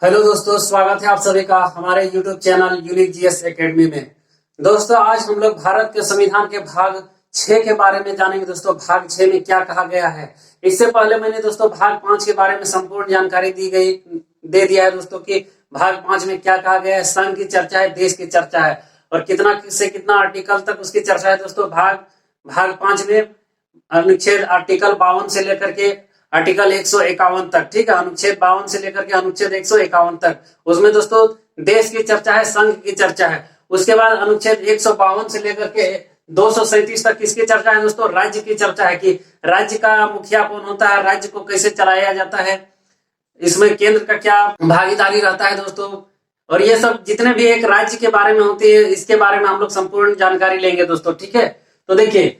Hello दोस्तों, स्वागत है आप सभी का हमारे YouTube channel unique GS academy में। दोस्तों, आज हम लोग भारत के संविधान के भाग 6 के बारे में जानेंगे। दोस्तों, भाग 6 में क्या कहा गया है। इससे पहले मैंने दोस्तों भाग 5 के बारे में संपूर्ण जानकारी दे दिया है दोस्तों कि भाग 5 में क्या कहा गया है। संघ की चर्चा है, देश की चर्चा है और कितना से कितना आर्टिकल तक उसकी चर्चा है। दोस्तों, भाग 5 में अनुच्छेद आर्टिकल 52 से लेकर के आर्टिकल 151 तक, ठीक है, अनुच्छेद 52 से लेकर के अनुच्छेद 151 तक, उसमें दोस्तों देश की चर्चा है, संघ की चर्चा है। उसके बाद अनुच्छेद 152 से लेकर के 237 तक किसकी चर्चा है दोस्तों, राज्य की चर्चा है कि राज्य का मुखिया कौन होता है, राज्य को कैसे चलाया जाता है, इसमें केंद्र का क्या भागीदारी रहता है दोस्तों। और ये सब जितने भी एक राज्य के बारे में होती है, इसके बारे में हम लोग संपूर्ण जानकारी लेंगे दोस्तों, ठीक है। तो देखिए,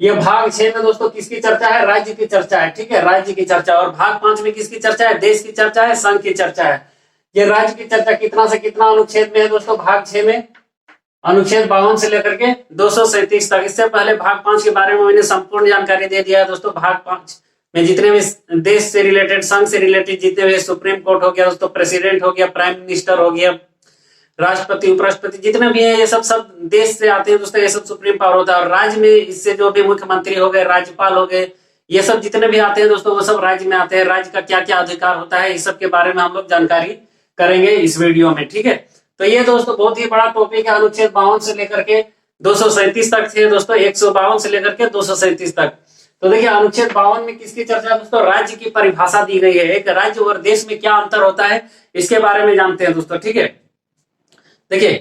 ये भाग 6 में दोस्तों किसकी चर्चा है, राज्य की चर्चा है, ठीक है, राज्य की चर्चा। और भाग 5 में किसकी चर्चा है, देश की चर्चा है, संघ की चर्चा है। ये राज्य की चर्चा कितना से कितना अनुच्छेद में है दोस्तों, भाग 6 में अनुच्छेद 52 से लेकर के 237 तक। इससे पहले भाग 5 के बारे में मैंने संपूर्ण जानकारी दे दिया है दोस्तों। भाग 5 में जितने भी देश से रिलेटेड, संघ से रिलेटेड जितने भी सुप्रीम कोर्ट हो गया दोस्तों, प्रेसिडेंट हो गया, प्राइम मिनिस्टर हो गया, राष्ट्रपति, उपराष्ट्रपति जितने भी है, ये सब देश से आते हैं दोस्तों। ये सब सुप्रीम पावर होता है। और राज्य में इससे जो भी मुख्यमंत्री हो गए, राज्यपाल हो गए, ये सब जितने भी आते हैं दोस्तों, वो सब राज्य में आते हैं। राज्य का क्या क्या अधिकार होता है, इस सब के बारे में हम लोग जानकारी करेंगे इस वीडियो में, ठीक है। तो ये दोस्तों बहुत ही बड़ा टॉपिक है। अनुच्छेद 52 से लेकर के 237 तक थे दोस्तों, 152 से लेकर के 237 तक। तो देखिए, अनुच्छेद 52 में किसकी चर्चा दोस्तों, राज्य की परिभाषा दी गई है। एक राज्य और देश में क्या अंतर होता है, इसके बारे में जानते हैं दोस्तों, ठीक है। देखिए,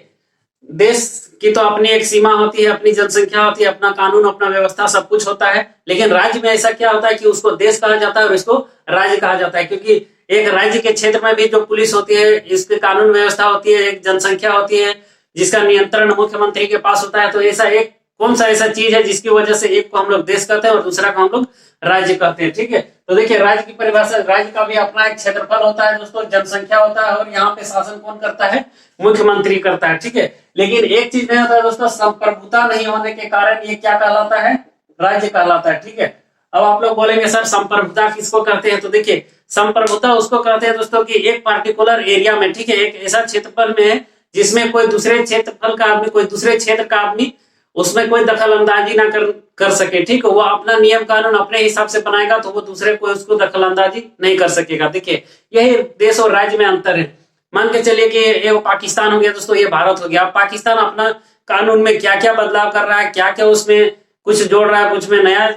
देश की तो अपनी एक सीमा होती है, अपनी जनसंख्या होती है, अपना कानून, अपना व्यवस्था, सब कुछ होता है। लेकिन राज्य में ऐसा क्या होता है कि उसको देश कहा जाता है और इसको राज्य कहा जाता है, क्योंकि एक राज्य के क्षेत्र में भी जो पुलिस होती है, इसकी कानून व्यवस्था होती है, एक जनसंख्या होती है जिसका नियंत्रण मुख्यमंत्री के पास होता है। तो ऐसा एक कौन सा ऐसा चीज है जिसकी वजह से एक को हम लोग देश कहते हैं और दूसरा को हम लोग राज्य कहते हैं, ठीक है। तो देखिए, राज्य की परिभाषा, राज्य का भी अपना एक क्षेत्रफल होता है दोस्तों, जनसंख्या होता है, और यहाँ पे शासन कौन करता है, मुख्यमंत्री करता है, ठीक है। लेकिन एक चीज नहीं होता है दोस्तों, संप्रभुता नहीं होने के कारण ये क्या कहलाता है, राज्य कहलाता है, ठीक है। अब आप लोग बोलेंगे सर संप्रभुता किसको कहते हैं। तो देखिए, संप्रभुता उसको कहते हैं दोस्तों कि एक पार्टिकुलर एरिया में, ठीक है, एक ऐसा क्षेत्रफल में है जिसमें कोई दूसरे क्षेत्रफल का आदमी, कोई दूसरे क्षेत्र का आदमी उसमें कोई दखल अंदाजी ना कर सके, ठीक है। वो अपना नियम कानून अपने हिसाब से बनाएगा, तो वो दूसरे कोई उसको दखल अंदाजी नहीं कर सकेगा। देखिए, यही देश और राज्य में अंतर है। मान के चलिए कि ये पाकिस्तान हो गया दोस्तों, ये भारत हो गया। पाकिस्तान अपना कानून में क्या क्या बदलाव कर रहा है, क्या क्या उसमें कुछ जोड़ रहा है, कुछ में नया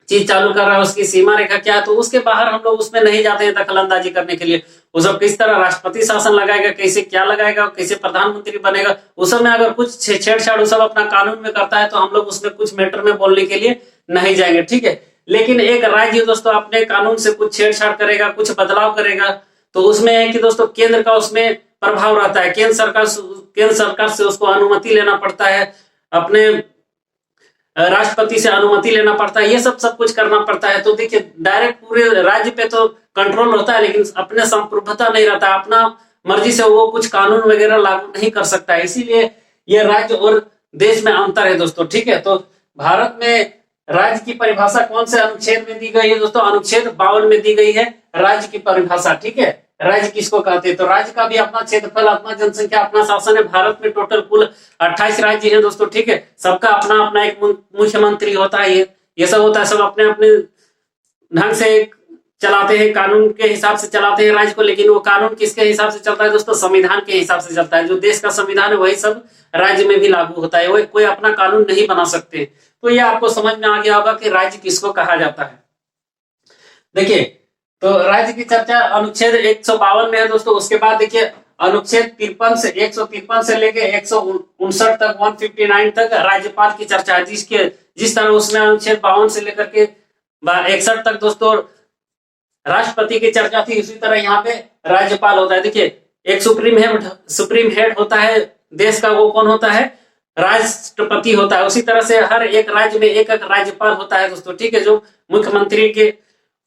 चीज चालू कर रहा है, उसकी सीमा रेखा क्या है, तो उसके बाहर हम लोग उसमें नहीं जाते हैं दखल अंदाजी करने के लिए। वो सब किस तरह राष्ट्रपति शासन लगाएगा, कैसे क्या लगाएगा, कैसे प्रधानमंत्री बनेगा, उस सब में अगर कुछ छेड़छाड़ सब अपना कानून में करता है, तो हम लोग उसमें कुछ मैटर में बोलने के लिए नहीं जाएंगे, ठीक है। लेकिन एक राज्य दोस्तों अपने कानून से कुछ छेड़छाड़ करेगा, कुछ बदलाव करेगा, तो उसमें है कि दोस्तों केंद्र का उसमें प्रभाव रहता है। केंद्र सरकार से उसको अनुमति लेना पड़ता है, अपने राष्ट्रपति से अनुमति लेना पड़ता है, ये सब कुछ करना पड़ता है। तो देखिए, डायरेक्ट पूरे राज्य पे तो कंट्रोल होता है, लेकिन अपने संप्रभुता नहीं रहता, अपना मर्जी से वो कुछ कानून वगैरह लागू नहीं कर सकता है। इसीलिए ये राज्य और देश में अंतर है दोस्तों, ठीक है। तो भारत में राज्य की परिभाषा कौन से अनुच्छेद में दी गई है दोस्तों, अनुच्छेद 52 में दी गई है राज्य की परिभाषा, ठीक है। राज्य किसको कहते हैं, तो राज्य का भी अपना क्षेत्रफल, अपना जनसंख्या, अपना शासन है। भारत में टोटल कुल 28 राज्य हैं दोस्तों, ठीक है। सबका अपना अपना एक मुख्यमंत्री होता है, ये सब होता है, सब अपने अपने ढंग से चलाते हैं, कानून के हिसाब से चलाते हैं राज्य को। लेकिन वो कानून किसके हिसाब से चलता है दोस्तों, संविधान के हिसाब से चलता है। जो देश का संविधान है वही सब राज्य में भी लागू होता है, वो कोई अपना कानून नहीं बना सकते। तो ये आपको समझ में आ गया होगा कि राज्य किसको कहा जाता है। देखिए, तो राज्य की चर्चा अनुच्छेद 152 में है दोस्तों। उसके बाद देखिए, अनुच्छेद 153 से लेके 159 तक, 159 तक राज्यपाल की चर्चा है, जिस तरह उसमें अनुच्छेद 52 से लेकर के 61 तक दोस्तों राष्ट्रपति की चर्चा थी, उसी तरह यहाँ पे राज्यपाल होता है। देखिए, एक सुप्रीम हेड होता है देश का, वो कौन होता है, राष्ट्रपति होता है। उसी तरह से हर एक राज्य में एक एक राज्यपाल होता है दोस्तों, ठीक है, जो मुख्यमंत्री के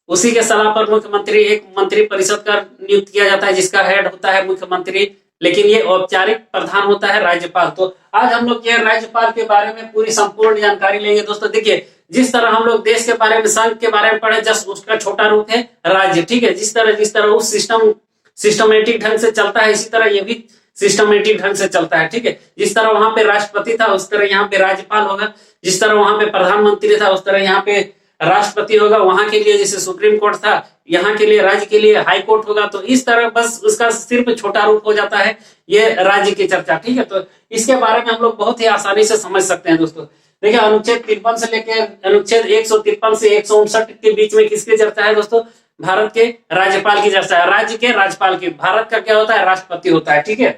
उसी के सलाह पर मुख्यमंत्री एक मंत्री परिषद का नियुक्त किया जाता है, जिसका हेड होता है मुख्यमंत्री, लेकिन ये औपचारिक प्रधान होता है राज्यपाल। तो आज हम लोग ये राज्यपाल के बारे में पूरी संपूर्ण जानकारी लेंगे दोस्तों। देखिए, जिस तरह हम लोग देश के बारे में, संघ के बारे में पढ़े, जस्ट उसका छोटा रूप है राज्य, ठीक है। जिस तरह उस सिस्टम सिस्टमेटिक ढंग से चलता है, इसी तरह ये भी सिस्टमेटिक ढंग से चलता है। ठीक है, जिस तरह वहां पे राष्ट्रपति था उस तरह यहाँ पे राज्यपाल होगा, जिस तरह वहां पे प्रधानमंत्री था उस तरह यहाँ पे राष्ट्रपति होगा। वहां के लिए जैसे सुप्रीम कोर्ट था, यहाँ के लिए राज्य के लिए हाई कोर्ट होगा। तो इस तरह बस उसका सिर्फ छोटा रूप हो जाता है ये राज्य की चर्चा। ठीक है, तो इसके बारे में हम लोग बहुत ही आसानी से समझ सकते हैं दोस्तों। देखिए, अनुच्छेद 53 से लेकर अनुच्छेद 153 से 159 के बीच में किसकी चर्चा है दोस्तों? भारत के राज्यपाल की चर्चा है, राज्य के राज्यपाल की। भारत का क्या होता है? राष्ट्रपति होता है। ठीक है,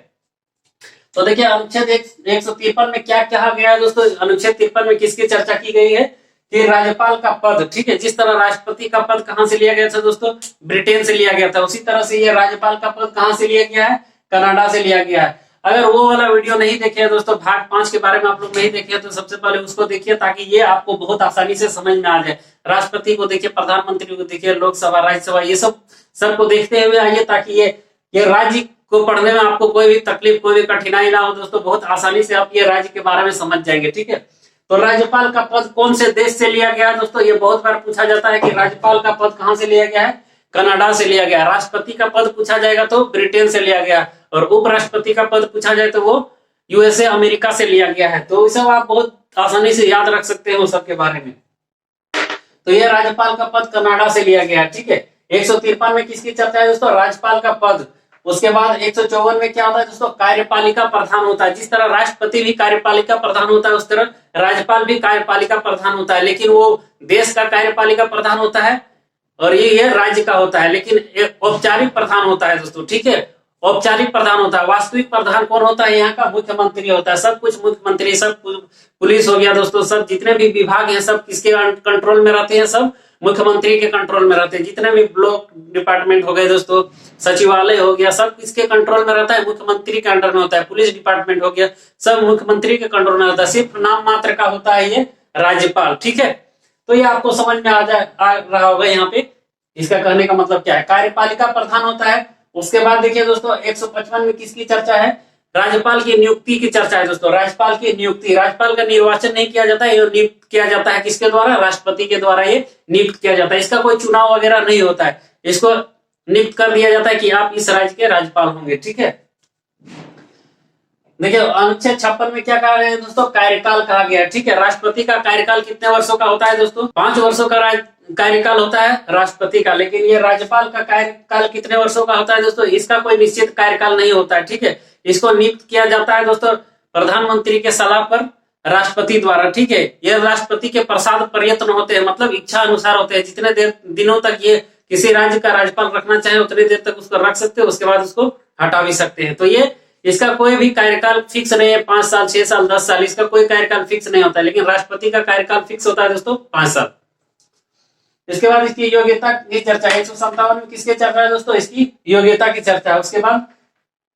तो देखिए अनुच्छेद 153 में क्या कहा गया है दोस्तों? अनुच्छेद 53 में किसकी चर्चा की गई है कि राज्यपाल का पद, ठीक है, जिस तरह राष्ट्रपति का पद कहां से लिया गया था दोस्तों? ब्रिटेन से लिया गया था। उसी तरह से ये राज्यपाल का पद कहां से लिया गया है? कनाडा से लिया गया है। अगर वो वाला वीडियो नहीं देखे हैं दोस्तों, भाग 5 के बारे में आप लोग नहीं देखे तो सबसे पहले उसको देखिए, ताकि ये आपको बहुत आसानी से समझ में आ जाए। राष्ट्रपति को देखिए, प्रधानमंत्री को देखिए, लोकसभा, राज्यसभा, ये सबको देखते हुए आइए, ताकि ये राज्य को पढ़ने में आपको कोई भी तकलीफ, कोई भी कठिनाई ना हो दोस्तों। बहुत आसानी से आप ये राज्य के बारे में समझ जाएंगे। ठीक है, तो राज्यपाल का पद कौन से देश से लिया गया है दोस्तों? ये बहुत बार पूछा जाता है कि राज्यपाल का पद कहां से लिया गया है? कनाडा से लिया गया। राष्ट्रपति का पद पूछा जाएगा तो ब्रिटेन से लिया गया, और उपराष्ट्रपति का पद पूछा जाए तो वो यूएसए, अमेरिका से लिया गया है। तो सब आप बहुत आसानी से याद रख सकते हैं उस सब के बारे में। तो ये राज्यपाल का पद कनाडा से लिया गया है। ठीक है, 153 में किसकी चर्चा है दोस्तों? राज्यपाल का पद। उसके बाद 154 में क्या होता है दोस्तों? कार्यपालिका प्रधान होता है। जिस तरह राष्ट्रपति भी कार्यपालिका प्रधान होता है उस तरह राज्यपाल भी कार्यपालिका प्रधान होता है, लेकिन वो देश का कार्यपालिका प्रधान होता है और ये राज्य का होता है, लेकिन एक औपचारिक प्रधान होता है दोस्तों। ठीक है, औपचारिक प्रधान होता है। वास्तविक प्रधान कौन होता है? यहाँ का मुख्यमंत्री होता है। सब कुछ मुख्यमंत्री, सब पुलिस हो गया दोस्तों, सब जितने भी विभाग हैं सब किसके कंट्रोल में रहते हैं? सब मुख्यमंत्री के कंट्रोल में रहते हैं। जितने भी ब्लॉक डिपार्टमेंट हो गए दोस्तों, सचिवालय हो गया, सब किसके कंट्रोल में रहता है? मुख्यमंत्री के अंडर में होता है। पुलिस डिपार्टमेंट हो गया, सब मुख्यमंत्री के कंट्रोल में रहता है। सिर्फ नाम मात्र का होता है ये राज्यपाल। ठीक है, तो ये आपको समझ में आ रहा होगा यहाँ पे इसका कहने का मतलब क्या है। कार्यपालिका प्रधान होता है। उसके बाद देखिए दोस्तों 155 में किसकी चर्चा है? राज्यपाल की नियुक्ति की चर्चा है दोस्तों। राज्यपाल की नियुक्ति, राज्यपाल का निर्वाचन नहीं किया जाता है, ये नियुक्त किया जाता है किसके द्वारा? राष्ट्रपति के द्वारा ये नियुक्त किया जाता है। इसका कोई चुनाव वगैरह नहीं होता है, इसको नियुक्त कर दिया जाता है कि आप इस राज्य के राज्यपाल होंगे। ठीक है, देखिए अनुच्छेद 56 में क्या कहा गया है दोस्तों? कार्यकाल कहा गया है। ठीक है, राष्ट्रपति का कार्यकाल कितने वर्षों का होता है दोस्तों? 5 वर्षों का कार्यकाल होता है राष्ट्रपति का, लेकिन ये राज्यपाल का कार्यकाल कितने वर्षों का होता है दोस्तों? इसका कोई निश्चित कार्यकाल नहीं होता है। ठीक है, इसको नियुक्त किया जाता है दोस्तों प्रधानमंत्री के सलाह पर राष्ट्रपति द्वारा। ठीक है, ये राष्ट्रपति के प्रसाद प्रयत्न होते हैं, मतलब इच्छा अनुसार होते हैं। जितने दिनों तक ये किसी राज्य का राज्यपाल रखना चाहे उतनी देर तक उसको रख सकते हैं, उसके बाद उसको हटा भी सकते हैं। तो ये इसका कोई भी कार्यकाल फिक्स नहीं है, 5 साल, 6 साल, 10 साल, इसका कोई कार्यकाल फिक्स नहीं होता है। लेकिन राष्ट्रपति का कार्यकाल फिक्स होता है दोस्तों 5 साल। इसके बाद इसकी योग्यता की चर्चा है। 157 में किसकी चर्चा है दोस्तों? इसकी योग्यता की चर्चा है। उसके बाद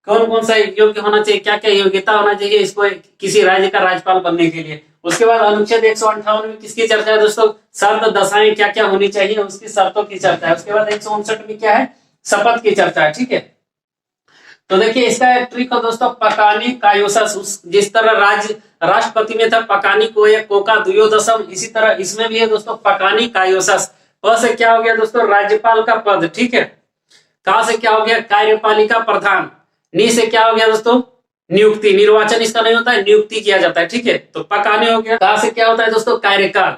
कौन कौन सा योग्य होना चाहिए, क्या क्या योग्यता होना चाहिए इसको किसी राज्य का राज्यपाल बनने के लिए। उसके बाद अनुच्छेद 158 में किसकी चर्चा है दोस्तों? शर्त दशाएं क्या क्या होनी चाहिए, उसकी शर्तों की चर्चा है। उसके बाद 159 में क्या है? शपथ की चर्चा है। ठीक है, तो देखिए इसका एक ट्रिक है दोस्तों, पकानी कायोसस। जिस तरह राष्ट्रपति में था पकानी को एक कोका दुयोदशम, इसी तरह इसमें भी है दोस्तों पकानी कायोसस। प से क्या हो गया दोस्तों? राज्यपाल का पद। ठीक है, का से क्या हो गया? कार्यपालिका प्रधान। नी से क्या हो गया दोस्तों? नियुक्ति, निर्वाचन इसका नहीं होता है, नियुक्ति किया जाता है। ठीक है, तो पकाने हो गया। का से क्या होता है दोस्तों? कार्यकाल।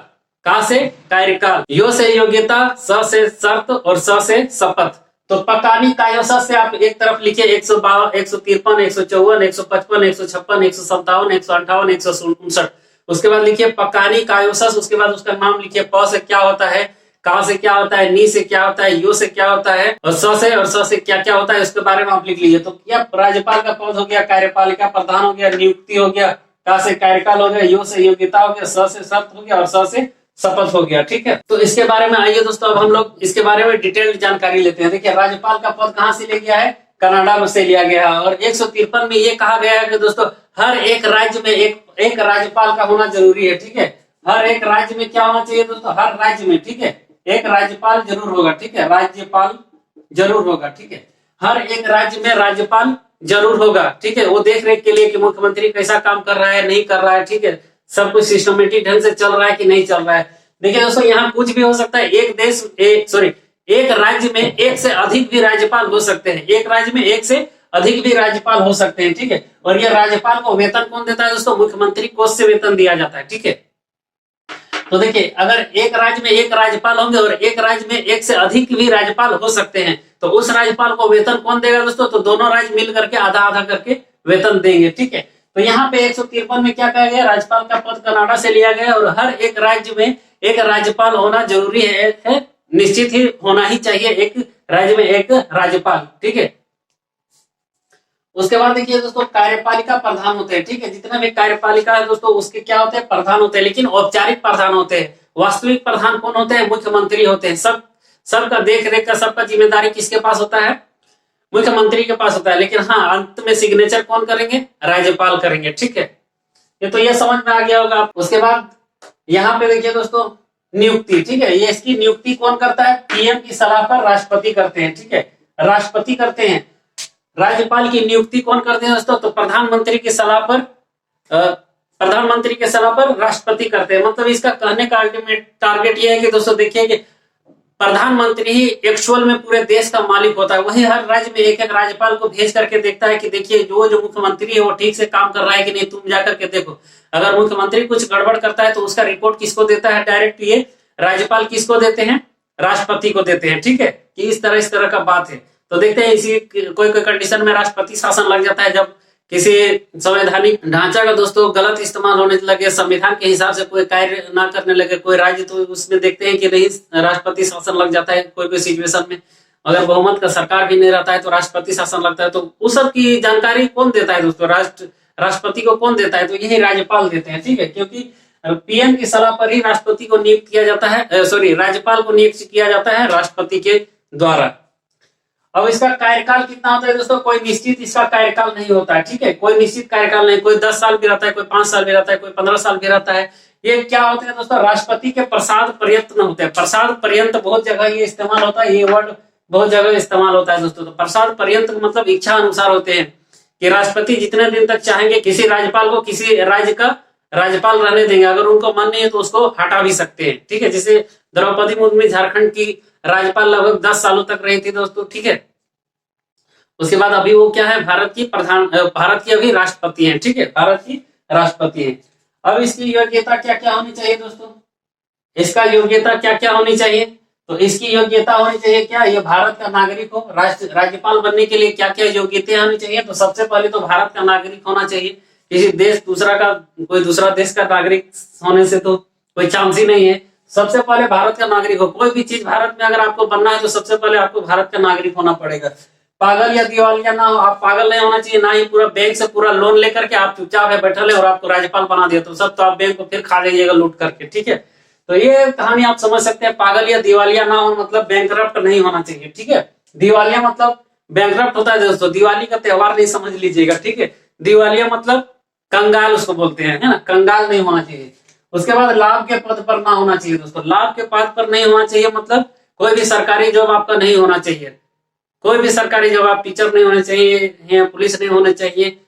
का से कार्यकाल। यो से योग्यता, स से शर्त और स से शपथ। तो पकानी कायोसस से आप एक तरफ लिखिए 152, 153, 154, 155, 156, 157, 158, 159। उसके बाद लिखिए पकानी कायोसस। उसके बाद उसका नाम लिखिए। प से क्या होता है, का से क्या होता है, नी से क्या होता है, यू से क्या होता है, और स से क्या क्या होता है, उसके बारे में आप लिख लीजिए। तो क्या राज्यपाल का पद हो गया, कार्यपालिका प्रधान हो गया, नियुक्ति हो गया, का से कार्यकाल हो गया, यू से योग्यता हो गया, स से शर्त हो गया और स से शपथ हो गया। ठीक है, तो इसके बारे में आइए दोस्तों अब हम लोग इसके बारे में डिटेल जानकारी लेते हैं। देखिए राज्यपाल का पद कहां से लिया गया है? कनाडा में से लिया गया है। और 153 में ये कहा गया है कि दोस्तों हर एक राज्य में एक राज्यपाल का होना जरूरी है। ठीक है, हर एक राज्य में क्या होना चाहिए दोस्तों? हर राज्य में, ठीक है, एक राज्यपाल जरूर होगा। ठीक है, राज्यपाल जरूर होगा। ठीक है, हर एक राज्य में राज्यपाल जरूर होगा। ठीक है, वो देख रेख के लिए कि मुख्यमंत्री कैसा काम कर रहा है, नहीं कर रहा है। ठीक है, सब कुछ सिस्टमेटिक ढंग से चल रहा है कि नहीं चल रहा है। देखिए दोस्तों यहाँ कुछ भी हो सकता है। एक राज्य में एक से अधिक भी राज्यपाल हो सकते हैं, एक राज्य में एक से अधिक भी राज्यपाल हो सकते हैं, ठीक है। और ये राज्यपाल को वेतन कौन देता है दोस्तों? मुख्यमंत्री कोष से वेतन दिया जाता है, ठीक है। तो देखिए, अगर एक राज्य में एक राज्यपाल होंगे और एक राज्य में एक से अधिक भी राज्यपाल हो सकते हैं, तो उस राज्यपाल को वेतन कौन देगा दोस्तों? तो दोनों राज्य मिल करके आधा आधा करके वेतन देंगे, ठीक है। तो यहाँ पे 153 में क्या कहा गया? राज्यपाल का पद कनाडा से लिया गया और हर एक राज्य में एक राज्यपाल होना जरूरी है, निश्चित ही होना ही चाहिए एक राज्य में एक राज्यपाल, ठीक है। उसके बाद देखिए दोस्तों, कार्यपालिका प्रधान होते हैं, ठीक है। जितना भी कार्यपालिका है दोस्तों, उसके क्या होते हैं? प्रधान होते हैं, लेकिन औपचारिक प्रधान होते हैं। वास्तविक प्रधान कौन होते हैं? मुख्यमंत्री होते हैं। सबका देख रेख का, सबका जिम्मेदारी किसके पास होता है? मुख्यमंत्री के पास होता है। लेकिन हाँ, अंत में सिग्नेचर कौन करेंगे? राज्यपाल करेंगे, ठीक है। ये तो ये समझ में आ गया होगा। उसके बाद यहाँ पे देखिए दोस्तों, नियुक्ति, ठीक है। ये इसकी नियुक्ति कौन करता है? पीएम की सलाह पर राष्ट्रपति करते हैं, ठीक है। राष्ट्रपति करते हैं। राज्यपाल की नियुक्ति कौन करते हैं दोस्तों? तो प्रधानमंत्री की सलाह पर राष्ट्रपति करते हैं। मतलब इसका कहने का अल्टीमेट टारगेट ये है कि दोस्तों देखिए कि प्रधानमंत्री ही एक्चुअल में पूरे देश का मालिक होता है। वही हर राज्य में एक एक राज्यपाल को भेज करके देखता है कि देखिए जो मुख्यमंत्री है वो ठीक से काम कर रहा है कि नहीं, तुम जाकर के देखो। अगर मुख्यमंत्री कुछ गड़बड़ करता है तो उसका रिपोर्ट किसको देता है? डायरेक्ट ये राज्यपाल किसको देते हैं? राष्ट्रपति को देते हैं, ठीक है। कि इस तरह का बात है। तो देखते हैं इसी कोई कंडीशन में राष्ट्रपति शासन लग जाता है, जब किसी संवैधानिक ढांचा का दोस्तों गलत इस्तेमाल होने लगे, संविधान के हिसाब से कोई कार्य ना करने लगे कोई राज्य, तो उसमें देखते हैं कि नहीं, राष्ट्रपति शासन लग जाता है। कोई सिचुएशन में अगर बहुमत का सरकार भी नहीं रहता है तो राष्ट्रपति शासन लगता है। तो उस सब की जानकारी कौन देता है दोस्तों? राष्ट्रपति को कौन देता है? तो यही राज्यपाल देते हैं, ठीक है। क्योंकि पीएम की सलाह पर ही राष्ट्रपति को नियुक्त किया जाता है, राज्यपाल को नियुक्त किया जाता है राष्ट्रपति के द्वारा। अब इसका कार्यकाल कितना होता है दोस्तों? कोई निश्चित इसका कार्यकाल नहीं होता है, ठीक है। कोई निश्चित कार्यकाल नहीं, कोई 10 साल भी रहता है, कोई 5 साल भी रहता है, कोई 15 साल भी रहता है। ये क्या होते हैं दोस्तों? राष्ट्रपति के प्रसाद पर्यंत होते हैं। प्रसाद पर्यंत बहुत जगह ये इस्तेमाल होता है, ये वर्ड बहुत जगह इस्तेमाल होता है दोस्तों। तो प्रसाद पर्यंत मतलब इच्छा अनुसार होते हैं कि राष्ट्रपति जितने दिन तक चाहेंगे किसी राज्यपाल को किसी राज्य का राज्यपाल रहने देंगे। अगर उनको मन नहीं है तो उसको हटा भी सकते हैं, ठीक है। जैसे द्रौपदी मुर्मू झारखंड की राज्यपाल लगभग 10 सालों तक रही थी दोस्तों, ठीक है। उसके बाद अभी वो क्या है? भारत की अभी राष्ट्रपति हैं, ठीक है। भारत की राष्ट्रपति हैं। अब इसकी योग्यता क्या क्या होनी चाहिए दोस्तों? इसका योग्यता क्या क्या होनी चाहिए? तो इसकी योग्यता होनी चाहिए क्या? ये भारत का नागरिक हो। राज्यपाल बनने के लिए क्या क्या योग्यता होनी चाहिए? तो सबसे पहले तो भारत का नागरिक होना चाहिए। किसी कोई दूसरा देश का नागरिक होने से तो कोई चांस ही नहीं है। सबसे पहले भारत का नागरिक हो। कोई भी चीज भारत में अगर आपको बनना है तो सबसे पहले आपको भारत का नागरिक होना पड़ेगा। पागल या दिवालिया ना हो, आप पागल नहीं होना चाहिए, ना ही पूरा बैंक से पूरा लोन लेकर के आप चुपचाप है बैठे और आपको राज्यपाल बना दिया तो सब तो आप बैंक को फिर खा जाइएगा लूट करके, ठीक है। तो ये कहानी आप समझ सकते हैं। पागल या दिवालिया ना हो मतलब बैंकरप्ट नहीं होना चाहिए, ठीक है। दिवालिया मतलब बैंकरप्ट होता है दोस्तों। दिवाली का त्योहार नहीं समझ लीजिएगा, ठीक है। दिवालिया मतलब कंगाल उसको बोलते हैं, है ना। कंगाल नहीं होना चाहिए। उसके बाद लाभ के पद पर ना होना चाहिए दोस्तों। लाभ के पद पर नहीं होना चाहिए मतलब कोई भी सरकारी जॉब आपका नहीं होना चाहिए। कोई भी सरकारी जॉब, आप टीचर नहीं होने चाहिए, पुलिस नहीं होने चाहिए,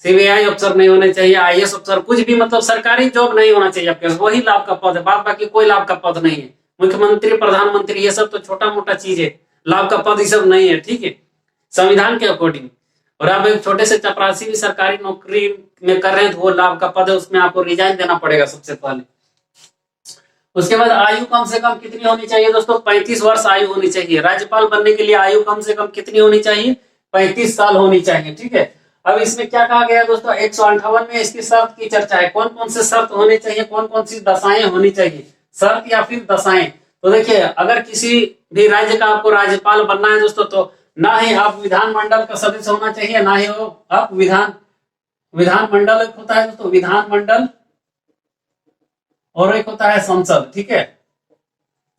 सीबीआई अफसर नहीं होने चाहिए, आईएएस अफसर, कुछ भी मतलब सरकारी जॉब नहीं होना चाहिए आपके पास। वही लाभ का पद है, बाद बाकी कोई लाभ का पद नहीं है। मुख्यमंत्री, प्रधानमंत्री, ये सब तो छोटा मोटा चीज है। लाभ का पद ये सब नहीं है, ठीक है, संविधान के अकॉर्डिंग। और आप एक छोटे से चपरासी भी सरकारी नौकरी में कर रहे हैं तो वो लाभ का पद है, उसमें आपको रिजाइन देना पड़ेगा सबसे पहले। उसके बाद आयु कम से कम कितनी होनी चाहिए दोस्तों? 35 वर्ष आयु होनी चाहिए। राज्यपाल बनने के लिए आयु कम से कम कितनी होनी चाहिए? 35 साल होनी चाहिए, ठीक है। अब इसमें क्या कहा गया दोस्तों? 158 में इसकी शर्त की चर्चा है। कौन कौन से शर्त होने चाहिए, कौन कौन सी दशाएं होनी चाहिए? शर्त या फिर दशाएं। तो देखिए, अगर किसी भी राज्य का आपको राज्यपाल बनना है दोस्तों, तो ना ही आप विधानमंडल का सदस्य होना चाहिए, ना ही वो आप विधानमंडल एक होता है दोस्तों, विधानमंडल, और एक होता है संसद, ठीक है।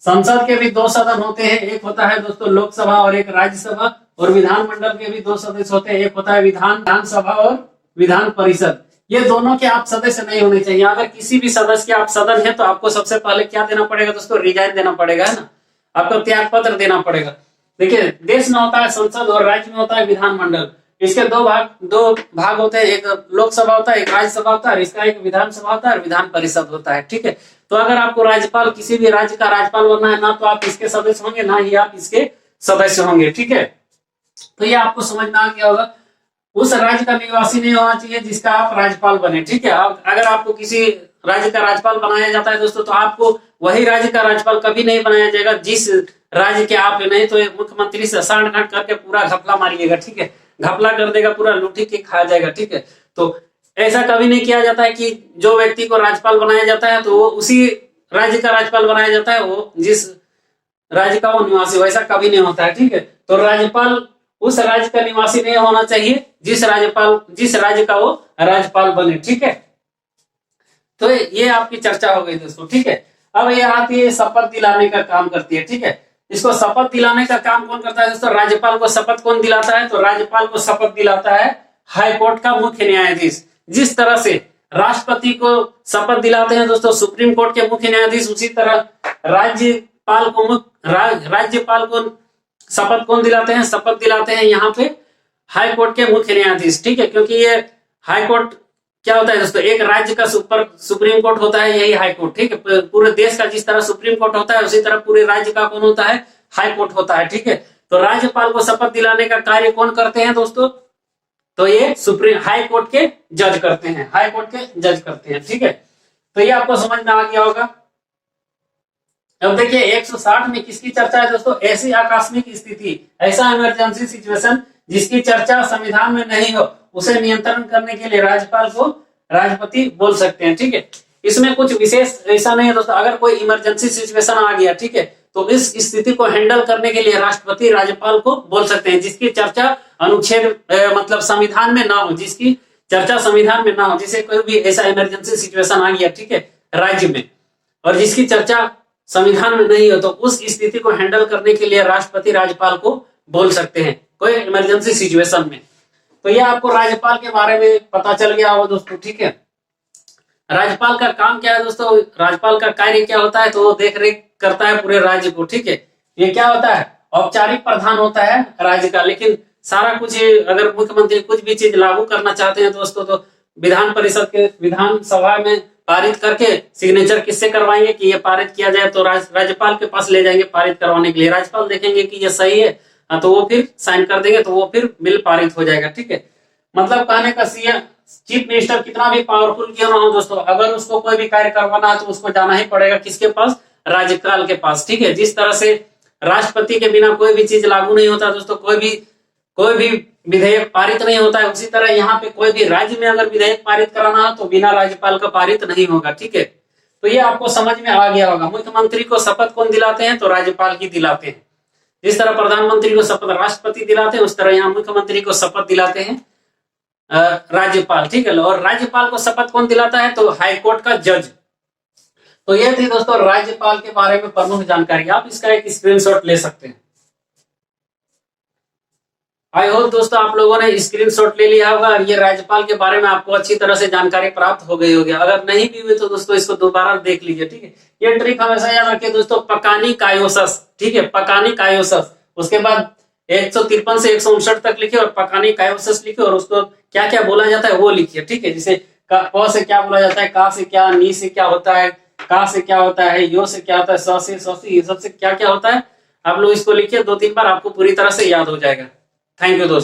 संसद के भी 2 सदन होते हैं, एक होता है दोस्तों लोकसभा और एक राज्यसभा। और विधानमंडल के भी 2 सदस्य होते हैं, एक होता है विधानसभा और विधान परिषद। ये दोनों के आप सदस्य नहीं होने चाहिए। अगर किसी भी सदस्य के आप सदन है तो आपको सबसे पहले क्या देना पड़ेगा दोस्तों? रिजाइन देना पड़ेगा, है ना। आपको त्याग पत्र देना पड़ेगा। देखिए, देश में होता है संसद और राज्य में होता है विधानमंडल। इसके दो भाग होते हैं, एक लोकसभा होता है, एक राज्यसभा होता है, इसका एक विधानसभा होता है और विधान परिषद होता है, ठीक है। तो अगर आपको राज्यपाल किसी भी राज्य का राज्यपाल बनना है, ना तो आप इसके सदस्य होंगे, ना ही आप इसके सदस्य होंगे। ठीक है, तो ये आपको समझ में आ गया होगा। उस राज्य का निवासी नहीं होना चाहिए जिसका आप राज्यपाल बने। ठीक है, अब अगर आपको किसी राज्य का राज्यपाल बनाया जाता है दोस्तों, तो आपको वही राज्य का राज्यपाल कभी नहीं बनाया जाएगा जिस राज्य के आप, नहीं तो मुख्यमंत्री से सांठ-गांठ करके पूरा घपला मारिएगा। ठीक है, घपला कर देगा, पूरा लूटी के खा जाएगा। ठीक है, तो ऐसा कभी नहीं किया जाता है कि जो व्यक्ति को राज्यपाल बनाया जाता है तो वो उसी राज्य का राज्यपाल बनाया जाता है, वो जिस राज्य का वो निवासी, वैसा कभी नहीं होता है। ठीक है, तो राज्यपाल उस राज्य का निवासी नहीं होना चाहिए जिस राज्य का वो राज्यपाल बने। ठीक है, तो ये आपकी चर्चा हो गई दोस्तों। ठीक है, अब ये आती है शपथ दिलाने का काम करती है। ठीक है, इसको शपथ दिलाने का काम कौन करता है दोस्तों? राज्यपाल को शपथ कौन दिलाता है? तो राज्यपाल को शपथ दिलाता है हाई कोर्ट का मुख्य न्यायाधीश। जिस तरह से राष्ट्रपति को शपथ दिलाते हैं दोस्तों सुप्रीम कोर्ट के मुख्य न्यायाधीश, उसी तरह राज्यपाल को शपथ कौन दिलाते हैं? शपथ दिलाते हैं यहाँ पे हाई कोर्ट के मुख्य न्यायाधीश। ठीक है, क्योंकि ये हाई कोर्ट क्या होता है दोस्तों? एक राज्य का सुप्रीम कोर्ट होता है, यही हाई कोर्ट। ठीक है, पूरे देश का जिस तरह सुप्रीम कोर्ट होता है, उसी तरह पूरे राज्य का कौन होता है? हाई कोर्ट होता है। ठीक है, तो राज्यपाल को शपथ दिलाने का कार्य कौन करते हैं दोस्तों? तो ये सुप्रीम हाई कोर्ट के जज करते हैं, हाई कोर्ट के जज करते हैं। ठीक है, तो ये आपको समझ में आ गया होगा। अब देखिए 160 में किसकी चर्चा है दोस्तों? ऐसी आकस्मिक स्थिति, ऐसा इमरजेंसी सिचुएशन जिसकी चर्चा संविधान में नहीं हो, उसे नियंत्रण करने के लिए राज्यपाल को राष्ट्रपति बोल सकते हैं। ठीक है, इसमें कुछ विशेष ऐसा नहीं है दोस्तों। अगर कोई इमरजेंसी सिचुएशन आ गया, ठीक है, तो इस स्थिति को हैंडल करने के लिए राष्ट्रपति राज्यपाल को बोल सकते हैं, जिसकी चर्चा अनुच्छेद मतलब संविधान में ना हो, जिसकी चर्चा संविधान में ना हो, जिसे कोई भी ऐसा इमरजेंसी सिचुएशन आ गया, ठीक है, राज्य में, और जिसकी चर्चा संविधान में नहीं हो, तो उस स्थिति को हैंडल करने के लिए राष्ट्रपति राज्यपाल को बोल सकते हैं कोई इमरजेंसी सिचुएशन में। तो ये आपको राज्यपाल के बारे में पता चल गया होगा दोस्तों। ठीक है, राज्यपाल का काम क्या है दोस्तों? राज्यपाल का कार्य क्या होता है? तो वो देख रेख करता है पूरे राज्य को। ठीक है, ये क्या होता है? औपचारिक प्रधान होता है राज्य का, लेकिन सारा कुछ अगर मुख्यमंत्री कुछ भी चीज लागू करना चाहते हैं दोस्तों, तो विधान परिषद के विधानसभा में पारित करके सिग्नेचर किससे करवाएंगे कि ये पारित किया जाए? तो राज्यपाल के पास ले जाएंगे पारित करवाने के लिए। राज्यपाल देखेंगे कि ये सही है, तो वो फिर साइन कर देंगे, तो वो फिर बिल पारित हो जाएगा। ठीक है, मतलब कहने का सीएम चीफ मिनिस्टर कितना भी पावरफुल क्यों ना हो दोस्तों, अगर उसको कोई भी कार्य करवाना है तो उसको जाना ही पड़ेगा किसके पास? राज्यपाल के पास। ठीक है, जिस तरह से राष्ट्रपति के बिना कोई भी चीज लागू नहीं होता दोस्तों, कोई भी विधेयक पारित नहीं होता है, उसी तरह यहाँ पे कोई भी राज्य में अगर विधेयक पारित कराना हो तो बिना राज्यपाल का पारित नहीं होगा। ठीक है, तो ये आपको समझ में आ गया होगा। मुख्यमंत्री को शपथ कौन दिलाते हैं? तो राज्यपाल की दिलाते हैं। जिस तरह प्रधानमंत्री को शपथ राष्ट्रपति दिलाते हैं, उस तरह यहाँ मुख्यमंत्री को शपथ दिलाते हैं राज्यपाल। ठीक है, और राज्यपाल को शपथ कौन दिलाता है? तो हाईकोर्ट का जज। तो ये थी दोस्तों राज्यपाल के बारे में प्रमुख जानकारी। आप इसका एक स्क्रीनशॉट ले सकते हैं। आई होप दोस्तों आप लोगों ने स्क्रीनशॉट ले लिया होगा और ये राज्यपाल के बारे में आपको अच्छी तरह से जानकारी प्राप्त हो गई होगी। अगर नहीं भी हुई तो दोस्तों इसको दोबारा देख लीजिए। ठीक है, ये ट्रिक हमेशा याद रखिए दोस्तों, पकानी कायोसस। ठीक है, पकानी कायोसस, उसके बाद 153 से 159 तक लिखिए और पकानी कायोसस लिखिए और उसको क्या क्या बोला जाता है वो लिखिए। ठीक है, जैसे क से क्या बोला जाता है, का से क्या, नी से क्या होता है, का से क्या होता है, यो से क्या होता है, स से, ये सब से क्या क्या होता है। आप लोग इसको लिखिए 2-3 बार, आपको पूरी तरह से याद हो जाएगा। थैंक यू दोस्तों।